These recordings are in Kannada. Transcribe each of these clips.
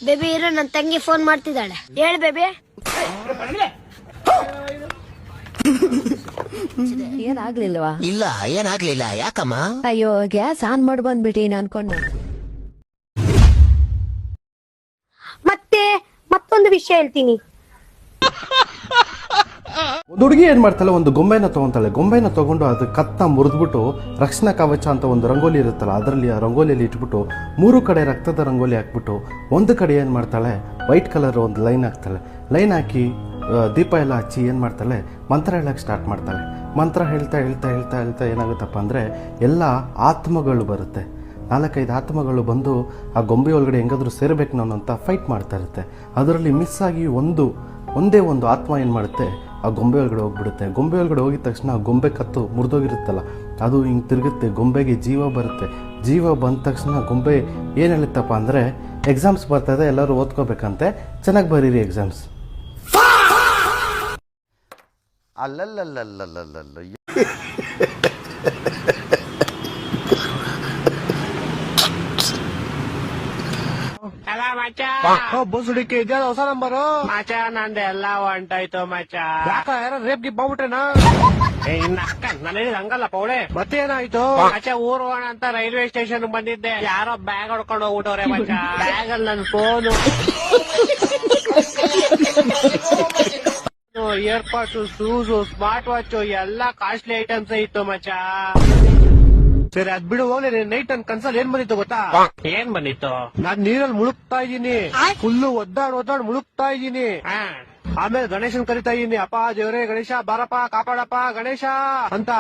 ಬೇಬಿ ಇರೋ ನನ್ನ ತಂಗಿ ಫೋನ್ ಮಾಡ್ತಿದ್ದಾಳೆ. ಹೇಳು ಬೇಬಿ. ಏನಾಗ್ಲಿಲ್ವಾ? ಇಲ್ಲ ಏನಾಗ್ಲಿಲ್ಲ. ಯಾಕಮ್ಮ? ಅಯ್ಯೋ ಗ್ಯಾಸ್ ಆನ್ ಮಾಡಿ ಬಂದ್ಬಿಟ್ಟೀನಿ ಅನ್ಕೊಂಡೆ. ಮತ್ತೊಂದು ವಿಷಯ ಹೇಳ್ತೀನಿ. ಒಂದು ಹುಡುಗಿ ಏನ್ ಮಾಡ್ತಾಳೆ, ಒಂದು ಗೊಂಬೆನ ತಗೊಂತಾಳೆ. ಗೊಂಬೆನ ತಗೊಂಡು ಅದು ಕತ್ತ ಮುರಿದ್ಬಿಟ್ಟು ರಕ್ಷಣಾ ಕವಚ ಅಂತ ಒಂದು ರಂಗೋಲಿ ಇರುತ್ತಲ್ಲ, ಅದರಲ್ಲಿ ಆ ರಂಗೋಲಿಯಲ್ಲಿ ಇಟ್ಬಿಟ್ಟು 3 ಕಡೆ ರಕ್ತದ ರಂಗೋಲಿ ಹಾಕ್ಬಿಟ್ಟು ಒಂದು ಕಡೆ ಏನ್ ಮಾಡ್ತಾಳೆ, ವೈಟ್ ಕಲರ್ ಒಂದು ಲೈನ್ ಹಾಕ್ತಾಳೆ. ಲೈನ್ ಹಾಕಿ ದೀಪ ಎಲ್ಲ ಹಚ್ಚಿ ಏನ್ ಮಾಡ್ತಾಳೆ, ಮಂತ್ರ ಹೇಳಕ್ ಸ್ಟಾರ್ಟ್ ಮಾಡ್ತಾಳೆ. ಮಂತ್ರ ಹೇಳ್ತಾ ಹೇಳ್ತಾ ಹೇಳ್ತಾ ಹೇಳ್ತಾ ಏನಾಗುತ್ತಪ್ಪ ಅಂದ್ರೆ ಎಲ್ಲ ಆತ್ಮಗಳು ಬರುತ್ತೆ. 4-5 ಆತ್ಮಗಳು ಬಂದು ಆ ಗೊಂಬೆ ಒಳಗಡೆ ಹೆಂಗಾದ್ರೂ ಸೇರ್ಬೇಕು ನಾನು ಅಂತ ಫೈಟ್ ಮಾಡ್ತಾ ಇರುತ್ತೆ. ಅದರಲ್ಲಿ ಮಿಸ್ ಆಗಿ ಒಂದೇ ಒಂದು ಆತ್ಮ ಏನು ಮಾಡುತ್ತೆ, ಆ ಗೊಂಬೆ ಒಳಗಡೆ ಹೋಗ್ಬಿಡುತ್ತೆ. ಗೊಂಬೆ ಒಳಗಡೆ ಹೋಗಿದ ತಕ್ಷಣ ಆ ಗೊಂಬೆ ಕತ್ತು ಮುರಿದೋಗಿರುತ್ತಲ್ಲ, ಅದು ಹಿಂಗೆ ತಿರುಗುತ್ತೆ. ಗೊಂಬೆಗೆ ಜೀವ ಬರುತ್ತೆ. ಜೀವ ಬಂದ ತಕ್ಷಣ ಗೊಂಬೆ ಏನು ಹೇಳುತ್ತಪ್ಪ ಅಂದರೆ, ಎಕ್ಸಾಮ್ಸ್ ಬರ್ತಾಯಿದೆ, ಎಲ್ಲರೂ ಓದ್ಕೋಬೇಕಂತೆ, ಚೆನ್ನಾಗಿ ಬರೀರಿ ಎಕ್ಸಾಮ್ಸ್. ಅಲ್ಲಲ್ಲಲ್ಲಲ್ಲಲ್ಲಲ್ಲ ಬುಸುಡಿಕೆ ಇದೆಯಲ್ಲ ಹೊಸ ನಂಬರು ಮಚ. ನಂದು ಎಲ್ಲ ಹೊಂಟಾಯ್ತು ಮಚ. ಯಾಕ ಯಾರ ರೇಪ್ ಗಿಪ್ ಮಾಡ್ಬಿಟ್ರೇನಾ? ಇನ್ನ ಅಕ್ಕ ನಾನು ಹೇಳಿದ ಹಂಗಲ್ಲ ಪೌಳೆ. ಮತ್ತೆ ಏನಾಯ್ತು? ಮಚ ಊರ್ ಹೋಗೋಣ ಅಂತ ರೈಲ್ವೆ ಸ್ಟೇಷನ್ ಬಂದಿದ್ದೆ. ಯಾರೋ ಬ್ಯಾಗ್ ಹೊಡ್ಕೊಂಡು ಹೋಗ್ಬಿಟ್ಟವ್ರೆ ಮಚ. ಬ್ಯಾಗ್ ಅಲ್ಲಿ ನನ್ ಫೋನು, ಏರ್ಪಾಡ್ಸು, ಶೂಸು, ಸ್ಮಾರ್ಟ್ ವಾಚ್ ಎಲ್ಲ ಕಾಸ್ಟ್ಲಿ ಐಟಮ್ಸ್ ಇತ್ತು ಮಚ. ಸರಿ ಅದ್ ಬಿಡು, ಹೋಗ್ಲಿ. ನೈಟ್ ನನ್ ಕನ್ಸಲ್ಲಿ ಏನ್ ಬಂದಿತ್ತು ಗೊತ್ತಾ? ಏನ್ ಬಂದಿತ್ತು? ನಾನ್ ನೀರಲ್ಲಿ ಮುಳುಗ್ತಾ ಇದ್ದೀನಿ, ಫುಲ್ಲು ಒದ್ದಾಡ್ ಮುಳುಗ್ತಾ ಇದ್ದೀನಿ. ಆಮೇಲೆ ಗಣೇಶನ್ ಕರಿತಾ ಇದೀನಿ, ಅಪ್ಪ ದೇವ್ರೇ ಗಣೇಶ ಬಾರಪ್ಪ ಕಾಪಾಡಪ್ಪ ಗಣೇಶ ಅಂತ.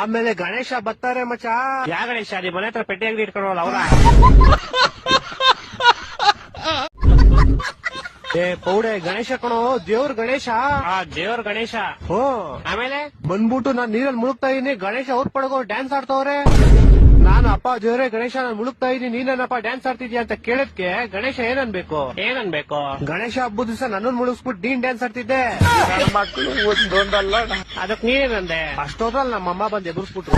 ಆಮೇಲೆ ಗಣೇಶ ಬರ್ತಾರೆ ಮಚ. ಯಾ ಗಣೇಶ? ನಿಮ್ ಮನೆ ಹತ್ರ ಪೆಟ್ಟಿ ಅಂಗಡಿ ಇಟ್ಕೊಂಡವಲ್ಲ ಅವ್ರ? ಏ ಪೌಡೆ, ಗಣೇಶ ಕಣೋ, ದೇವ್ರ ಗಣೇಶ. ದೇವ್ರ ಗಣೇಶ. ಆಮೇಲೆ ಬಂದ್ಬಿಟ್ಟು ನಾನ್ ನೀರಲ್ಲಿ ಮುಳುಗ್ತಾ ಇದೀನಿ, ಗಣೇಶ ಅವ್ರ ಪಡಗೋ ಡ್ಯಾನ್ಸ್ ಆಡ್ತವ್ರೆ. ನಾನು ಅಪ್ಪ ದೇವ್ರೆ ಗಣೇಶ ನಾನು ಮುಳುಗ್ತಾ ಇದೀನಿ, ನೀನೇನಪ್ಪ ಡ್ಯಾನ್ಸ್ ಆಡ್ತಿದ್ಯಾ ಅಂತ ಕೇಳದ್ಕೆ ಗಣೇಶ ಏನನ್ಬೇಕು? ಗಣೇಶ ಹಬ್ಬದ ದಿವಸ ನನ್ನನ್ನು ಮುಳುಗಿಸ್ಬಿಟ್ಟು ನೀನ್ ಡ್ಯಾನ್ಸ್ ಆಡ್ತಿದ್ದೆ. ಅದಕ್ ನೀನೇನಂದೆ? ಅಷ್ಟೋದ್ರಲ್ಲಿ ನಮ್ಮಮ್ಮ ಬಂದು ಎದುರಿಸ್ಬಿಟ್ರು.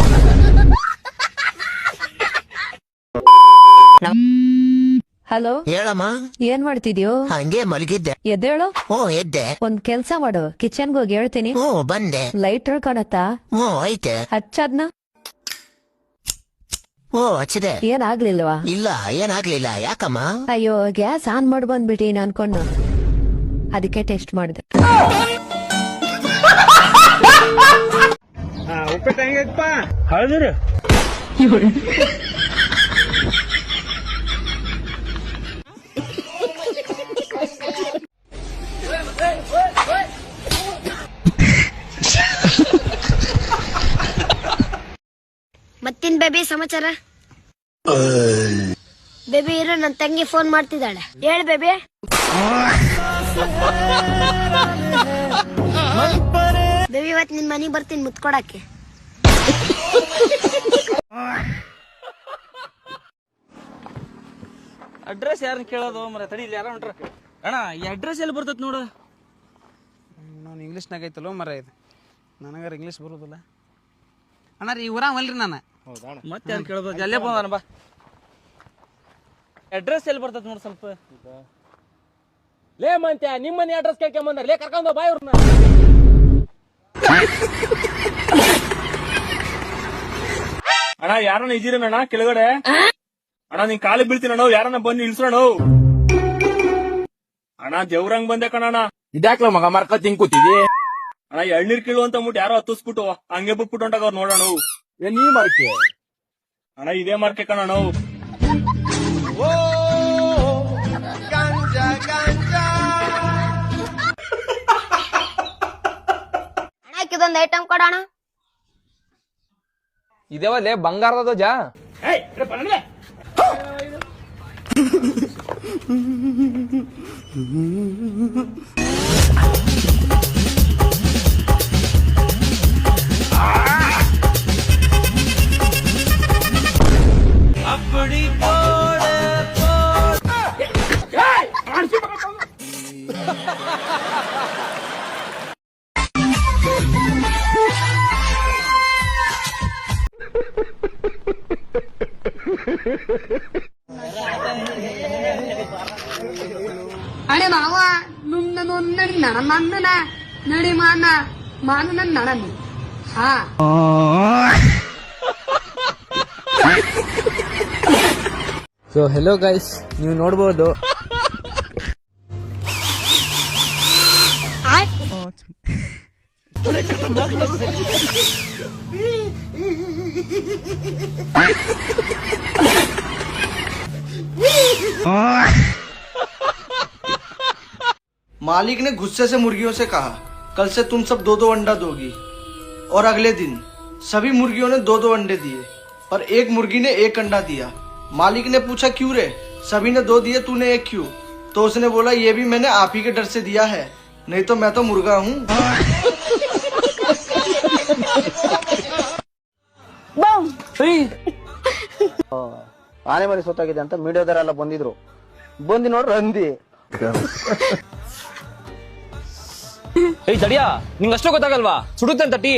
ಹಲೋ, ಹೇಳಮ್ಮ. ಏನ್ ಮಾಡ್ತಿದ್ಯೋ? ಹಂಗೆ ಮಲಗಿದ್ದೆ. ಎದ್ದೇಳು. ಎದ್ದೆ. ಒಂದ್ ಕೆಲ್ಸ ಮಾಡು, ಕಿಚನ್ಗೆ ಹೋಗಿ ಹೇಳ್ತೀನಿ. ಬಂದೆ. ಲೈಟರ್ ಕಾಣತ್ತಾ? ಐತೆ. ಹಚ್ಚದ್ನ. ಹಚ್ಚಿದೆ. ಏನಾಗ್ಲಿಲ್ವಾ? ಇಲ್ಲ ಏನಾಗ್ಲಿಲ್ಲ. ಯಾಕಮ್ಮ? ಅಯ್ಯೋ ಗ್ಯಾಸ್ ಆನ್ ಮಾಡಿ ಬಂದ್ಬಿಟ್ಟೀನಿ ಅನ್ಕೊಂಡು ಅದಕ್ಕೆ ಟೆಸ್ಟ್ ಮಾಡಿದೆ. ಉಪ್ಪಿಟ್ಟು ಹೆಂಗೈತಪ್ಪ? ಹೌದ್ರಿ. ಮತ್ತಿನ್ ಬೇಬಿ ಸಮಾಚಾರ? ಬೇಬಿ ಇರೋ ನನ್ನ ತಂಗಿ ಫೋನ್ ಮಾಡ್ತಿದ್ದಾಳೆ. ಹೇಳು ಬೇಬಿ. ಬೇಬಿ ಇವತ್ತು ನಿನ್ ಮನೆಗೆ ಬರ್ತೀನಿ ಮುತ್ಕೊಡಕ್ಕೆ. ಅಡ್ರೆಸ್ ಯಾರನ್ನ ಕೇಳೋದು ಮರ? ತಡಿ, ಇಲ್ಲಿ ಯಾರ ಹೊಂಟ್ರ. ಅಣ್ಣ ಈ ಅಡ್ರೆಸ್ ಎಲ್ಲಿ ಬರ್ತೈತಿ ನೋಡು. ನಾನು ಇಂಗ್ಲೀಷ್ನಾಗ ಐತಲ್ಲೋ ಮರ ಇದು, ನನಗಾರ ಇಂಗ್ಲೀಷ್ ಬರೋದಿಲ್ಲ. ಅಣ್ಣ ರೀ ಊರಾವಲ್ರಿ ನಾನು. ಮತ್ತೆ ಯಾರು ಕೇಳ್ಬೇಕು? ಅಲ್ಲೇ ಬಂದಾನ ಬಾ. ಅಡ್ರೆಸ್ ಎಲ್ಲಿ ಬರ್ತೈತಿ ನೋಡು ಸ್ವಲ್ಪ. ಲೇ ಮಂತ್ಯ, ನಿಮ್ಮ ಮನೆ ಅಡ್ರೆಸ್ ಕೇಳ್ಕೊಂಬಂದಾರ. ಲೇ ಕರ್ಕೊಂಡ ಬಾ ಇವ್ರನ್ನ. ಅಣ್ಣ ಯಾರನ್ನ ಇದ್ದೀರಣ್ಣ ಕೆಳಗಡೆ? ಅಣ್ಣ ನಿನ್ ಕಾಲಿಗೆ ಬೀಳ್ತೀನಣ್ಣ, ಯಾರನ್ನ ಬಂದು ಇಳ್ಸೋಣ. ಅಣ್ಣ ದೇವ್ರಂಗ್ ಬಂದೆ ಕಣಣ್ಣ. ಇದ್ಯಾಕ್ಲ ಮಗ ಮರ್ಕ ತಿಂಗ್ ಕೂತಿದಿ? ಅಣ್ಣ ಎಳ್ನೀರ್ ಕೀಳು ಅಂತ ಮುಟ್ಟು ಯಾರೋ ಹತ್ತಿಸ್ಬಿಟ್ಟು ಹಂಗೆ ಬಿಟ್ಬಿಟ್ಟು ಹೊಂಟಾಗ ಅವ್ರು ನೋಡೋಣ. ನೀ ಮರ್ಕೆ? ಅಣ್ಣ ಇದೇ ಮಾರ್ಕೆ ಕಣಣ್ಣ. ಇದೊಂದು ಐಟಮ್ ಕೊಡೋಣ. ಇದೇವಲ್ಲೇ ಬಂಗಾರದ ಜಾ. ಅಪ್ಪಡಿ ನಡಿ ಮಾವ ನುಣ್ಣನು ನಡಿ ನನ್ನನ್ನ ನಡಿ ಮಾನ ನಡನು ಹಾ ಸೊ ಹೆಲೋ ಗೈಸ್, ನೀವು ನೋಡ್ಬೋದು मालिक ने गुस्से से मुर्गियों से कहा, कल से तुम सब 2-2 अंडा दोगी। और अगले दिन सभी मुर्गियों ने 2-2 अंडे दिए, पर एक मुर्गी ने 1 अंडा दिया। मालिक ने पूछा, क्यों रे? सभी ने 2 दिए, तूने 1 क्यों? तो उसने बोला, ये भी मैंने आप ही के डर से दिया है, नहीं तो मैं तो मुर्गा हूँ। ಆನೆ ಮರಿ ಸೊತ್ತಾಗಿದೆ ಅಂತ ಮೀಡಿಯಾದವರೆಲ್ಲ ಬಂದಿದ್ರು. ಬಂದಿ ನೋಡ್ರಿ ಅಂದಿ. ಏಯ್ ತಡಿಯಾ, ನಿಂಗೆ ಅಷ್ಟೇ ಗೊತ್ತಾಗಲ್ವಾ? ಸುಡುತ್ತೆ ಅಂತ ಟೀ.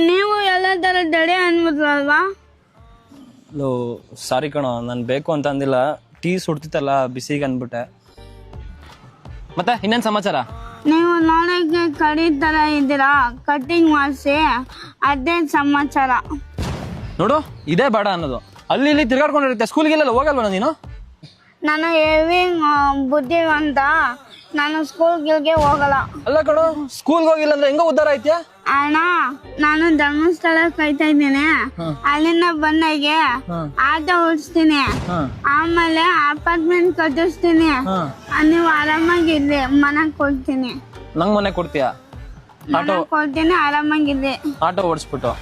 ನೀವು ಎಲ್ಲ ತರ ದಡೆ ಅನ್ಬಿಟ್ರಲ್ವಾ? ಸಾರಿ ಕಣೋ, ನಾನು ಬೇಕು ಅಂತ ಅಂದಿಲ್ಲ. ಟೀ ಸುಡ್ತಿತ್ತಲ್ಲ ಬಿಸಿಗೆ ಅಂದ್ಬಿಟ್ಟೆ. ಮತ್ತೆ ಇನ್ನೇನ್ ಸಮಾಚಾರ? ನೀವು ನೋಡಕ್ಕೆ ಕಡಿ ತರ ಇದ್ದೀರಾ, ಕಟಿಂಗ್ ಮಾಡಿಸಿ, ಅದೇ ಸಮಾಚಾರ. ನೋಡು, ಇದೇ ಬೇಡ ಅನ್ನೋದು. ಅಲ್ಲಿ ಇಲ್ಲಿ ತಿರ್ಗಾಡ್ಕೊಂಡಿರುತ್ತೆ. ಸ್ಕೂಲ್ಗೆಲ್ಲ ಹೋಗಲ್ವ ನೀನು? ನಾನು ಹೆವಿ ಬುದ್ಧಿವಂತ, ನಾನು ಸ್ಕೂಲ್ಗೆ ಹೋಗಲ್ಲ. ಅಲ್ಲ ಕಣೋ, ಸ್ಕೂಲ್ಗೆ ಹೋಗಿಲ್ಲ ಅಂದ್ರೆ ಹೆಂಗ ಉದ್ದಾರ ಐತ್ಯಾ? ಅಣ್ಣ, ನಾನು ಧರ್ಮಸ್ಥಳ ಕಾಯ್ತಾ ಇದ್ದೀನಿ. ಅಲ್ಲಿಂದ ಬಂದಾಗೆ ಆಟೋ ಓಡಿಸ್ತೀನಿ, ಆಮೇಲೆ ಅಪಾರ್ಟ್ಮೆಂಟ್ ಕಟ್ಟಿಸ್ತೀನಿ. ನೀವು ಆರಾಮಾಗಿರ್ಲಿ, ಮನೆಗ್ ಕೊಡ್ತೀನಿ. ನಂಗ್ ಮನೆ ಕೊಡ್ತೀಯಾ? ಆಟೋ ಕೊಡ್ತೀನಿ, ಆರಾಮಾಗಿರ್ಲಿ. ಆಟೋ ಓಡಿಸ್ಬಿಟ್ಟು.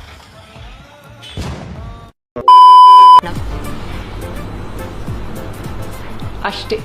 ಅಷ್ಟೇ.